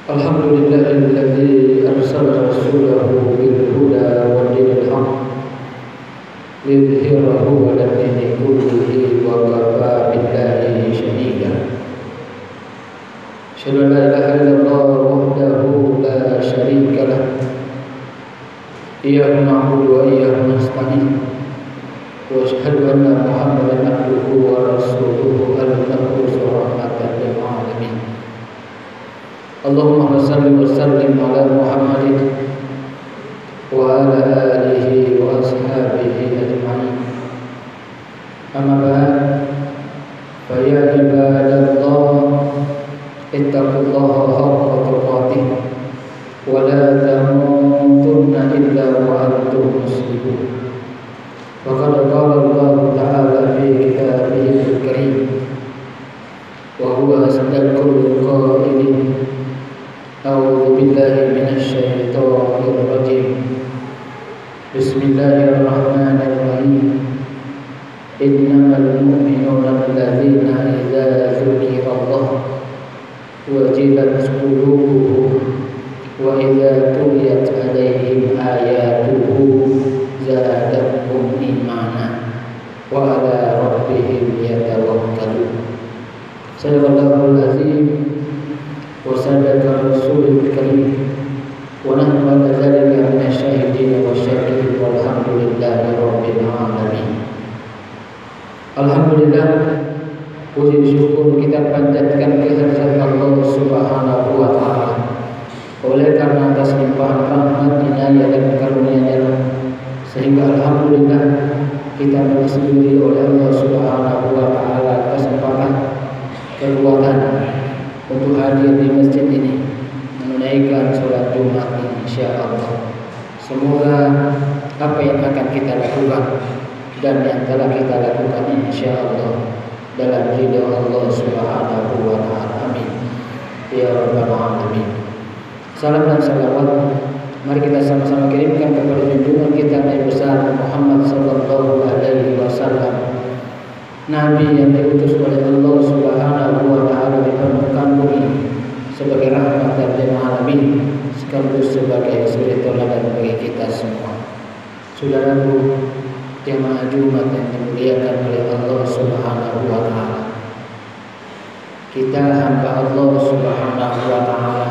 Alhamdulillahilladzi arsala rasulahu bil huda wa dinil haqq liyudhhirahu 'ala dini kullihi wa kafa billahi shahida. Asyhadu an la ilaha illallah wahdahu la syarika lah. Iyyahu na'budu wa iyyahu nasta'in. Wa asyhadu anna Muhammadan abduhu wa rasuluhu al-mab'uts rahmatan lil alamin. Allahumma shalli wa sallim ala Muhammadin wa ala alihi wa ashabihi ajma'in. Amma ba'd, fa ya ibadallah ittaqullaha haqqa tuqatih wa la tamutunna illa wa antum muslimun. Faqad qala Allah ta'ala fi kitabihi al-karim wa huwa asdaqul qailin. A'udzu billahi minasy syaithanir rajim. Bismillahirrahmanirrahim. Innamal mu'minuna alladzina idza dzukirallah wajilat qulubuhum wa idza tuliyat 'alaihim ayatuhu zadatuhum imana wa 'ala rabbihim yatawakkalun. Sadaqallahul azim wa sadaqa rasulul karim wa nahnu ala dzalika minasyahidin wa syakirin walhamdulillahi rabbil alamin. Alhamdulillah, puji syukur kita panjatkan kehadirat Allah Subhanahu wa taala. Oleh karena atas limpahan rahmat, inayah dan karunia-Nya, sehingga alhamdulillah kita diberi oleh Allah Subhanahu wa taala kesempatan, kekuatan untuk hadir di masjid ini menunaikan sholat Jumat insyaallah. Semoga apa yang akan kita lakukan dan yang telah kita lakukan insyaallah dalam ridha Allah Subhanahu wa taala. Amin ya rabbal alamin. Salam dan salawat mari kita sama-sama kirimkan kepada junjungan kita Nabi besar Muhammad sallallahu alaihi wasallam, Nabi yang diutus oleh Allah Subhanahu wa taala di permukaan bumi sebagai rahmat lil alamin, sekaligus sebagai suri teladan bagi kita semua. Saudaraku jemaah Jumat yang dimuliakan oleh Allah Subhanahu wa taala, kita hamba Allah Subhanahu wa taala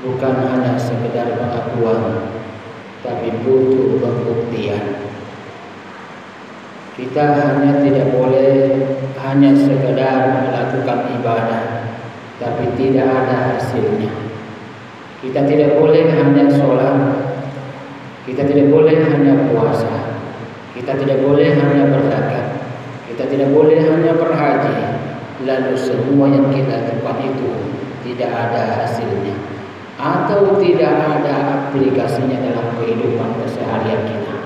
bukan hanya sekedar pengakuan, tapi butuh pembuktian. Kita tidak boleh hanya sekedar melakukan ibadah tapi tidak ada hasilnya. Kita tidak boleh hanya sholat, kita tidak boleh hanya puasa, kita tidak boleh hanya berzakat, kita tidak boleh hanya berhaji, lalu semua yang kita lakukan itu tidak ada hasilnya atau tidak ada aplikasinya dalam kehidupan keseharian kita.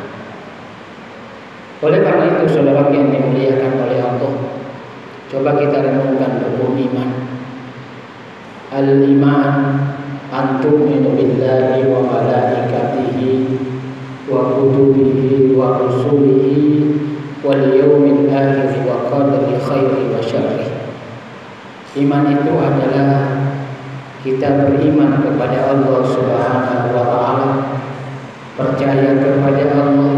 Oleh karena itu, saudara yang dimuliakan oleh Allah, coba kita renungkan rukun iman. Al-iman an tu'minu billahi wa malaikatihi wa kutubihi wa rusulihi wal yawmil akhir wa qadri khairi wa syarri. Iman itu adalah kita beriman kepada Allah Subhanahu wa taala, percaya kepada Allah,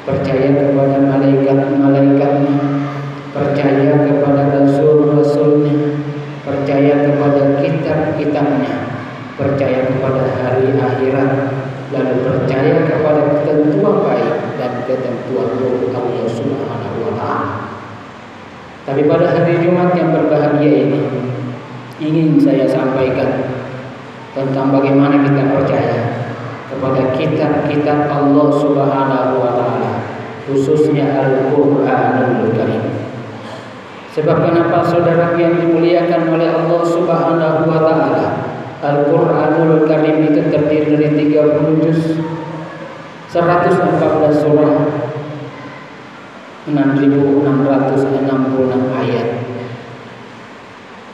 percaya kepada malaikat-malaikatnya, percaya kepada rasul-rasulnya, percaya kepada kitab-kitabnya, percaya kepada hari akhirat, lalu percaya kepada ketentuan baik dan dan ketentuan Allah Subhanahu wa Ta'ala. Tapi pada hari Jumat yang berbahagia ini ingin saya sampaikan tentang bagaimana kita percaya kepada kitab-kitab Allah Subhanahu wa Ta'ala, khususnya Al-Qur'anul Karim. Sebab kenapa saudara yang dimuliakan oleh Allah Subhanahu wa Ta'ala, Al-Qur'anul Karim itu terdiri dari 30 juz, 114 surah, 6.666 ayat.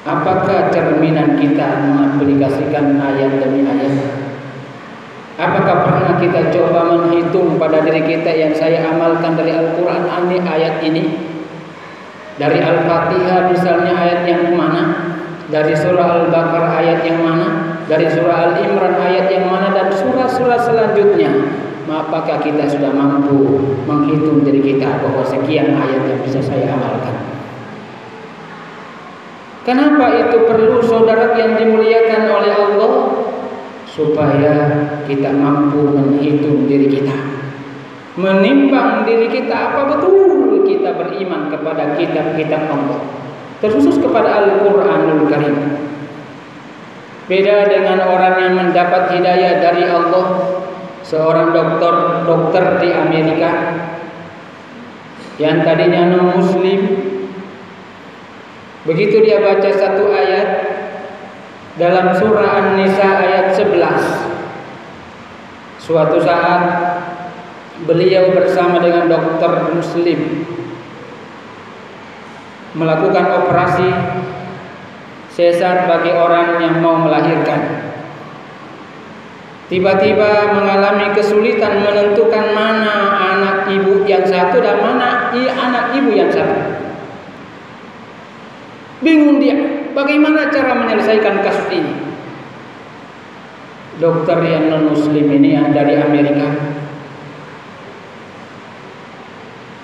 Apakah cerminan kita mengaplikasikan ayat demi ayat? Apakah pernah kita coba menghitung pada diri kita yang saya amalkan dari Al-Quran ini ayat ini? Dari Al-Fatihah misalnya ayat yang mana? Dari surah Al-Baqarah ayat yang mana? Dari surah Al-Imran ayat yang mana? Dan surah-surah selanjutnya. Apakah kita sudah mampu menghitung diri kita bahwa sekian ayat yang bisa saya amalkan? Kenapa itu perlu saudara yang dimuliakan oleh Allah? Supaya kita mampu menghitung diri kita, menimbang diri kita, apa betul kita beriman kepada kitab-kitab Allah, terkhusus kepada Al-Qur'anul Karim. Beda dengan orang yang mendapat hidayah dari Allah. Seorang dokter di Amerika yang tadinya non-muslim, begitu dia baca satu ayat dalam surah An-Nisa ayat 11, suatu saat beliau bersama dengan dokter muslim melakukan operasi sesar bagi orang yang mau melahirkan. Tiba-tiba mengalami kesulitan menentukan mana anak ibu yang satu dan mana anak ibu yang satu. Bingung dia, bagaimana cara menyelesaikan kasus ini? Dokter yang non-muslim ini yang dari Amerika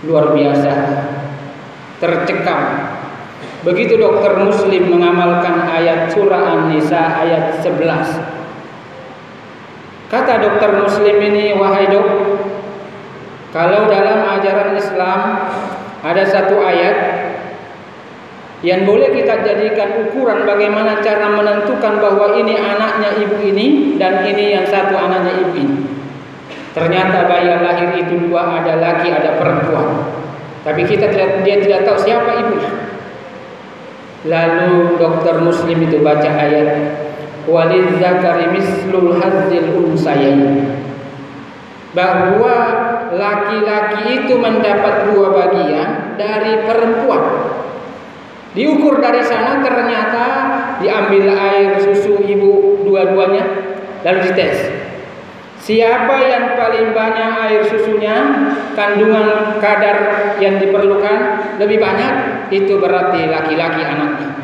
luar biasa, tercekam. Begitu dokter muslim mengamalkan ayat surah An-Nisa ayat 11, kata dokter muslim ini, wahai dok, kalau dalam ajaran Islam ada satu ayat yang boleh kita jadikan ukuran bagaimana cara menentukan bahwa ini anaknya ibu ini dan ini yang satu anaknya ibu ini. Ternyata bayi yang lahir itu dua, ada laki ada perempuan, tapi dia tidak tahu siapa ibunya. Lalu dokter muslim itu baca ayat walidzakari mislul hadzil unsayain, bahwa laki-laki itu mendapat dua bagian dari perempuan. Diukur dari sana, ternyata diambil air susu ibu dua-duanya, lalu dites. Siapa yang paling banyak air susunya, kandungan kadar yang diperlukan lebih banyak, itu berarti laki-laki anaknya.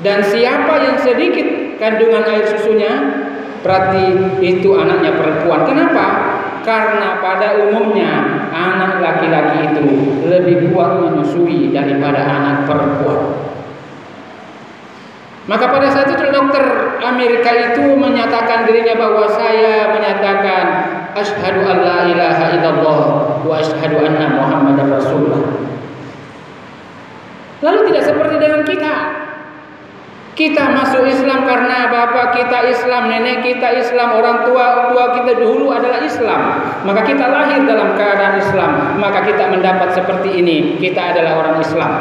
Dan siapa yang sedikit kandungan air susunya, berarti itu anaknya perempuan. Kenapa? Karena pada umumnya anak laki-laki itu lebih kuat menyusui daripada anak perempuan. Maka pada saat itu dokter Amerika itu menyatakan dirinya bahwa saya menyatakan asyhadu an la ilaha illallah wa asyhadu anna Muhammadar Rasulullah. Lalu tidak seperti dengan kita. Kita masuk Islam karena bapak kita Islam, nenek kita Islam, orang tua kita dulu adalah Islam. Maka kita lahir dalam keadaan Islam, maka kita mendapat seperti ini, kita adalah orang Islam.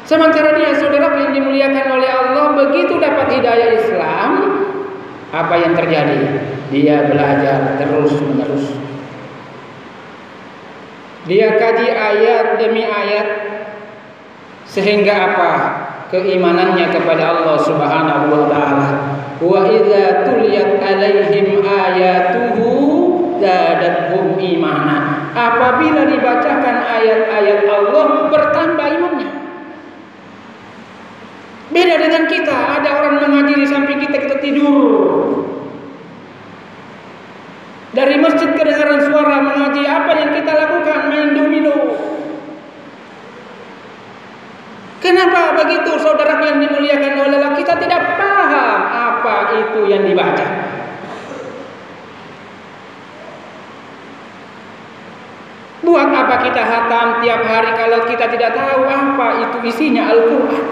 Sementara dia, saudara yang dimuliakan oleh Allah, begitu dapat hidayah Islam, apa yang terjadi? Dia belajar terus-menerus. Dia kaji ayat demi ayat, sehingga apa? Keimanannya kepada Allah Subhanahu wa Ta'ala. Wa idza tuliyat alaihim ayatuhu zadatuhum imana. Apabila dibacakan ayat-ayat Allah, bertambah imannya. Beda dengan kita, ada orang mengaji di samping kita tidur. Dari masjid kedengaran suara mengaji, apa yang kita lakukan? Main domino. Kenapa begitu, saudara yang dimuliakan oleh Allah? Kita tidak paham apa itu yang dibaca. Buat apa kita hatam tiap hari kalau kita tidak tahu apa itu isinya Al-Quran?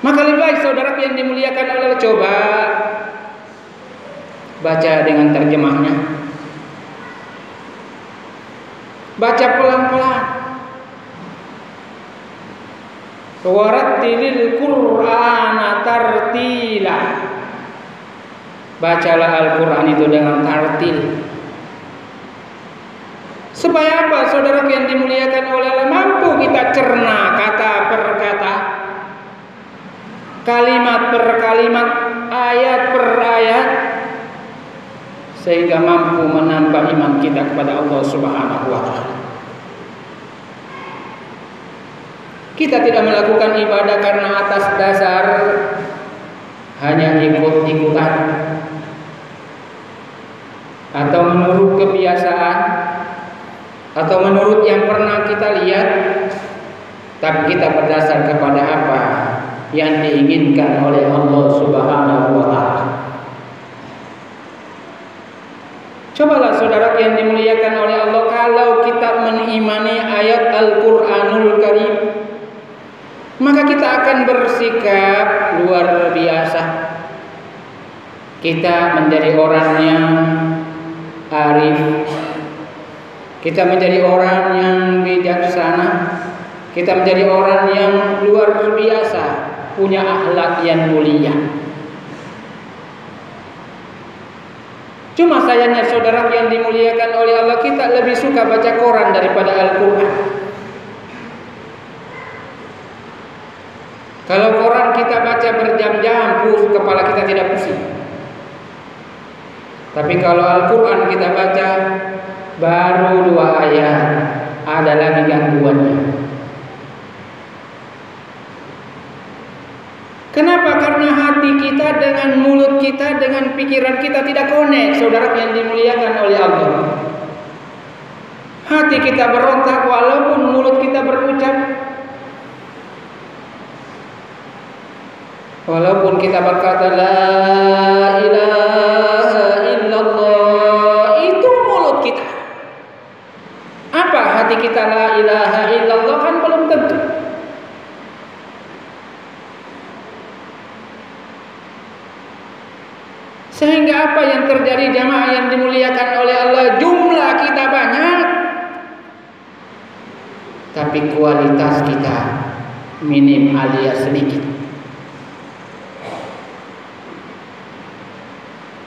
Maka lebih baik saudara yang dimuliakan Allah, coba baca dengan terjemahnya. Baca pelan-pelan. Warattilil Qur'ana tartila. Bacalah Al-Quran itu dengan tartil. Supaya apa saudara yang dimuliakan oleh Allah? Mampu kita cerna kata per kata, kalimat per kalimat, ayat per ayat, sehingga mampu menambah iman kita kepada Allah Subhanahu wa ta'ala. Kita tidak melakukan ibadah karena atas dasar hanya ikut-ikutan atau menurut kebiasaan atau menurut yang pernah kita lihat, tapi kita berdasar kepada apa yang diinginkan oleh Allah Subhanahu wa ta'ala. Cobalah saudara yang dimuliakan oleh Allah, kalau kita mengimani ayat Al-Quranul Karim, maka kita akan bersikap luar biasa. Kita menjadi orang yang arif, kita menjadi orang yang bijaksana, kita menjadi orang yang luar biasa, punya akhlak yang mulia. Cuma sayangnya saudara yang dimuliakan oleh Allah, kita lebih suka baca koran daripada Al-Quran. Kalau koran kita baca berjam-jam, kepala kita tidak pusing. Tapi kalau Al-Quran kita baca baru 2 ayat, ada lagi gangguannya. Kenapa? Karena hati kita dengan mulut kita, dengan pikiran kita tidak connect, saudara yang dimuliakan oleh Allah. Hati kita berontak walaupun mulut kita berucap, walaupun kita berkata la ilaha illallah, itu mulut kita. Apa hati kita la ilaha illallah? Kan belum tentu. Sehingga apa yang terjadi jamaah yang dimuliakan oleh Allah? Jumlah kita banyak, tapi kualitas kita minim alias sedikit.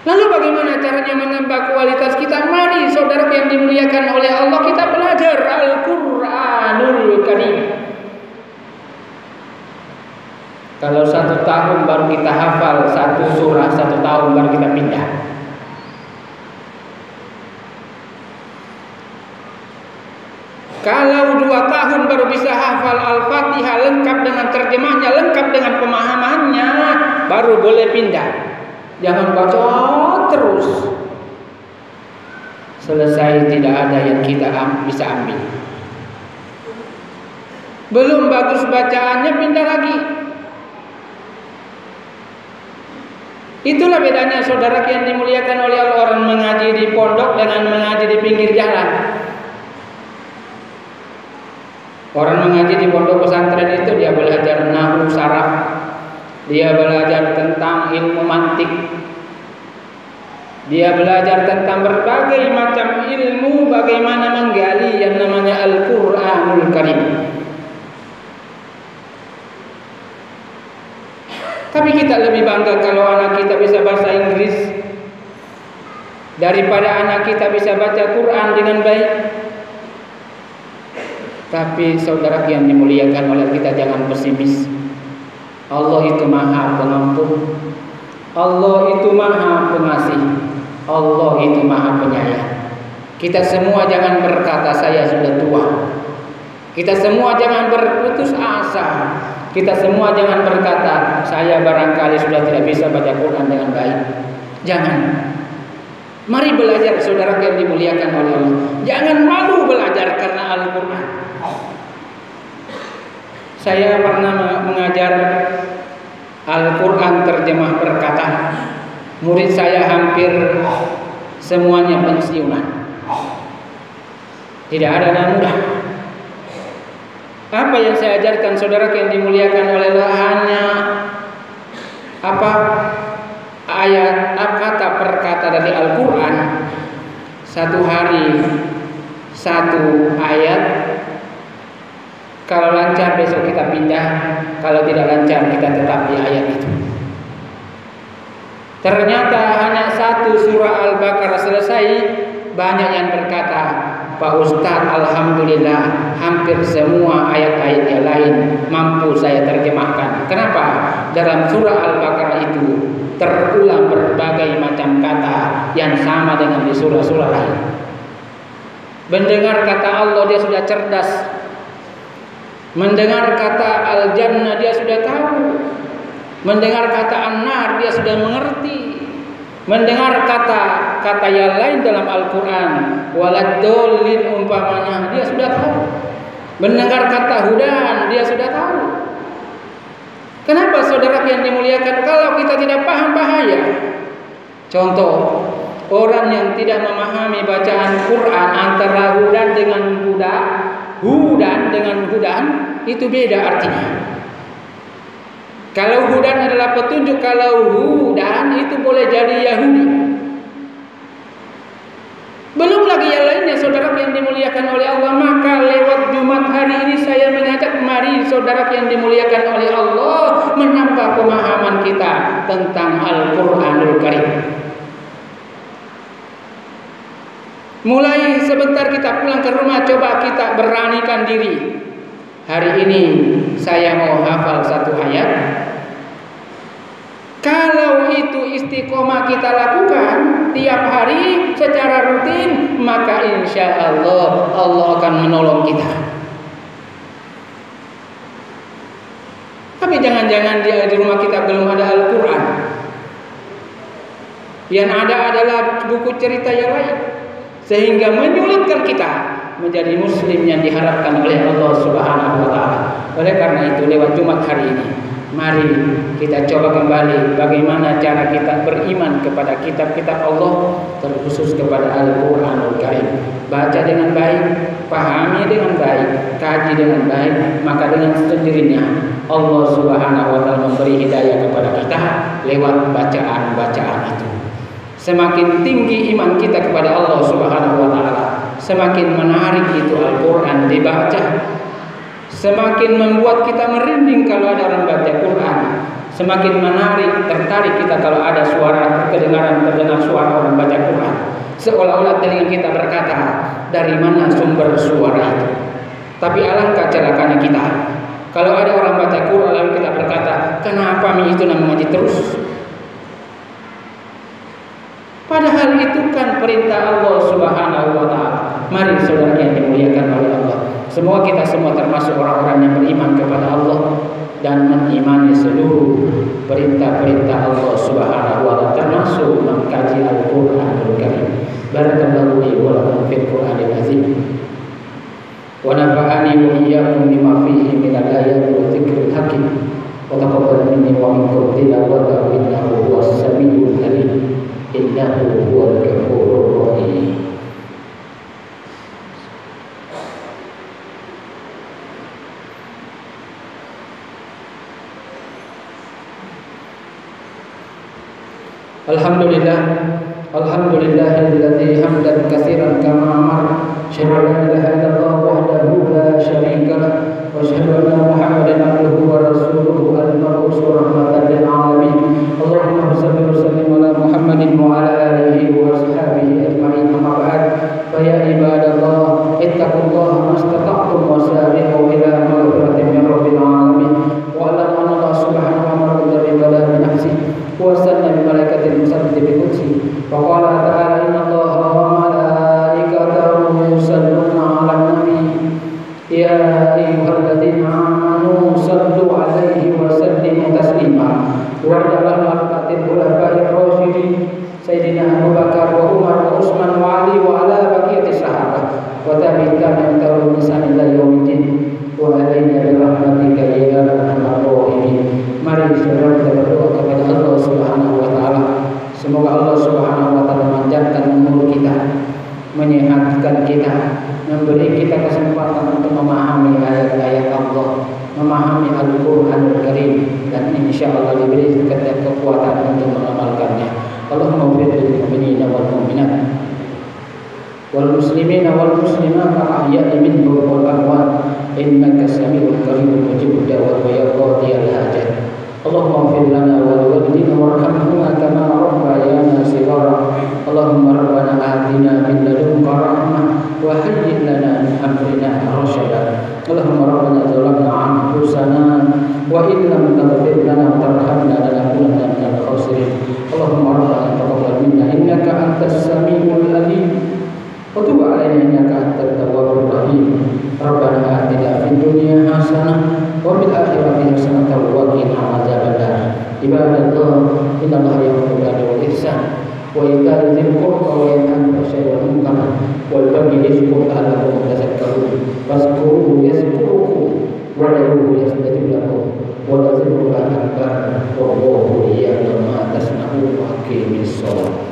Lalu bagaimana caranya menambah kualitas kita? Mari saudara yang dimuliakan oleh Allah, kita belajar Al-Quranul Karim. Kalau 1 tahun baru kita hafal 1 surah, 1 tahun baru kita pindah. Kalau 2 tahun baru bisa hafal Al-Fatihah lengkap dengan terjemahnya, lengkap dengan pemahamannya, baru boleh pindah. Jangan baca terus. Selesai tidak ada yang kita bisa ambil. Belum bagus bacaannya, pindah lagi. Itulah bedanya saudara yang dimuliakan oleh Allah, orang mengaji di pondok dengan mengaji di pinggir jalan. Orang mengaji di pondok pesantren itu dia belajar nahwu saraf, dia belajar tentang ilmu mantik, dia belajar tentang berbagai macam ilmu bagaimana menggali yang namanya Al-Quranul Karim. Tapi kita lebih bangga kalau anak kita bisa bahasa Inggris daripada anak kita bisa baca Quran dengan baik. Tapi saudara yang dimuliakan oleh kita, jangan pesimis. Allah itu maha pengampun, Allah itu maha pengasih, Allah itu maha penyayang. Kita semua jangan berkata saya sudah tua. Kita semua jangan berputus asa. Kita semua jangan berkata saya barangkali sudah tidak bisa baca Quran dengan baik. Jangan. Mari belajar saudara yang dimuliakan oleh Allah. Jangan malu belajar karena Al-Quran. Saya pernah mengajar Al-Quran terjemah perkataan. Murid saya hampir semuanya pensiunan. Tidak ada yang mudah. Apa yang saya ajarkan saudara yang dimuliakan oleh Allah hanya ayat kata per kata dari Al-Quran. Satu hari satu ayat. Kalau lancar besok kita pindah, kalau tidak lancar kita tetap di ayat itu. Ternyata hanya satu surah Al-Baqarah selesai, banyak yang berkata, Pak Ustadz, alhamdulillah hampir semua ayat-ayat yang lain mampu saya terjemahkan. Kenapa? Dalam surah Al-Baqarah itu terulang berbagai macam kata yang sama dengan di surah-surah lain. Mendengar kata Allah dia sudah cerdas. Mendengar kata Al-Jannah dia sudah tahu. Mendengar kata An-Nar dia sudah mengerti. Mendengar kata yang lain dalam Al-Quran, waladdallin umpamanya, dia sudah tahu. Mendengar kata hudan, dia sudah tahu. Kenapa saudara yang dimuliakan? Kalau kita tidak paham bahaya. Contoh, orang yang tidak memahami bacaan Quran antara hudan dengan hudan dengan hudan, itu beda artinya. Kalau hudan adalah petunjuk, kalau hudan itu boleh jadi Yahudi. Belum lagi yang lainnya saudara yang dimuliakan oleh Allah. Maka lewat Jumat hari ini saya mengajak mari saudara yang dimuliakan oleh Allah menambah pemahaman kita tentang Al-Quranul Karim. Mulai sebentar kita pulang ke rumah, coba kita beranikan diri. Hari ini saya mau hafal satu ayat. Kalau itu istiqomah kita lakukan tiap hari secara rutin, maka insya Allah Allah akan menolong kita. Tapi jangan-jangan di rumah kita belum ada Al-Quran. Yang ada adalah buku cerita yang lain, sehingga menyulitkan kita menjadi muslim yang diharapkan oleh Allah Subhanahu wa taala. Oleh karena itu lewat Jumat hari ini, mari kita coba kembali bagaimana cara kita beriman kepada kitab-kitab Allah, terkhusus kepada Al-Quranul Karim. Baca dengan baik, pahami dengan baik, kaji dengan baik, maka dengan sendirinya Allah Subhanahu wa taala memberi hidayah kepada kita lewat bacaan-bacaan itu. Semakin tinggi iman kita kepada Allah Subhanahu wa taala, semakin menarik itu Al-Quran dibaca. Semakin membuat kita merinding kalau ada orang baca Quran. Semakin menarik, tertarik kita kalau ada suara terdengar suara orang baca Quran. Seolah-olah telinga kita berkata, dari mana sumber suara itu? Tapi alangkah celakanya kita kalau ada orang baca Quran lalu kita berkata, kenapa itu mengaji terus? Padahal itu kan perintah Allah Subhanahu wa taala. Mari saudara yang dimuliakan oleh Allah, semua kita semua termasuk orang-orang yang beriman kepada Allah dan mengimani seluruh perintah-perintah Allah Subhanahu wa taala, termasuk mengkaji Al-Qur'anul Karim. Barakallahu li wa lakum fil Qur'anil azim. Wa nafa'ani wa iyyakum bima fihi min al-ayati wa dzikril hakim. Wa taqabbal minni wa minkum tilawatahu innahu huwas samiul alim. Innahu huwal ghafurur rahim. Alhamdulillahilladzi hamdan katsiran kama amara. Asyhadu an la ilaha illallah wahdahu la syarika lah wa asyhadu anna Muhammadan abduhu wa rasuluhu al-mab'uts rahmatan lil alamin. Allahumma shalli wa sallim ala Muhammadin wa ala alihi wa ashabihi ajma'in. Amma ba'd, fa ya ibadallah ittaqullaha mastata'tum wa sabiqu ila maghfiratin min rabbil alamin. Wa ala Allah subhanahu wa ta'ala bi balaghi nafsihi wa sanna bi malaikatil musabbihati bi qudsi. Wa qala ta'ala inna Allaha wa malaikatahu yusalluna 'alan nabi ya ayyuhalladzina amanu sallu 'alaihi wa sallimu taslima. Wa ala al-arba'atil khulafa'ir rasyidin sayyidina Abu Bakar wa Umar wa Utsman wa Ali wa ala baqiyati sahabah wa tabi'in min tabi'in ila yaumiddin wa alaina bi rahmatika ya arhamar rahimin. Mari saudara kita berdoa kepada Allah Subhanahu wa taala. Semoga Allah Subhanahu wa taala memanjangkan umur kita, menyehatkan mengingatkan kita, memberi kita kesempatan untuk memahami ayat-ayat Allah, memahami Al-Quranul Karim, dan insya Allah diberi kekuatan untuk mengamalkannya. Allahumma ighfir lil mu'minina wal mu'minat wal muslimina wal muslimat al-ahya'i minhum wal amwat innaka sami'un qaribun mujibud da'wat wa ya qadiyal hajat. Allahumma ighfir lana wa liwalidina warhamhuma kama rabbayana shighara. Allahumma rabbana atina min ladunka rahmah wa hayyi' lana min amrina rashada. Allahumma rabbana zalamna anfusana wa in lam taghfir lana wa tarhamna lanakunanna minal khasirin. Allahumma rabbana taqabbal minna innaka antas samiul alim wa tub alaina innaka antat tawwabur rahim. Rabbana atina fid dunya hasanah wa fil akhirati hasanah wa qina adzabannar. Ibadallah, innallaha ya'muru bil 'adli wal ihsan wa ita'i dzil qurba wa yanha 'anil fahsya'i wal munkar wal baghi ya'idhukum la'allakum tadhakkarun. Fadhkuruhu yazkurkum wad'uuhu yastajib lakum wa la dzikrullahi akbar wallahu ya'lamu ma tasna'un wa aqimis shalah.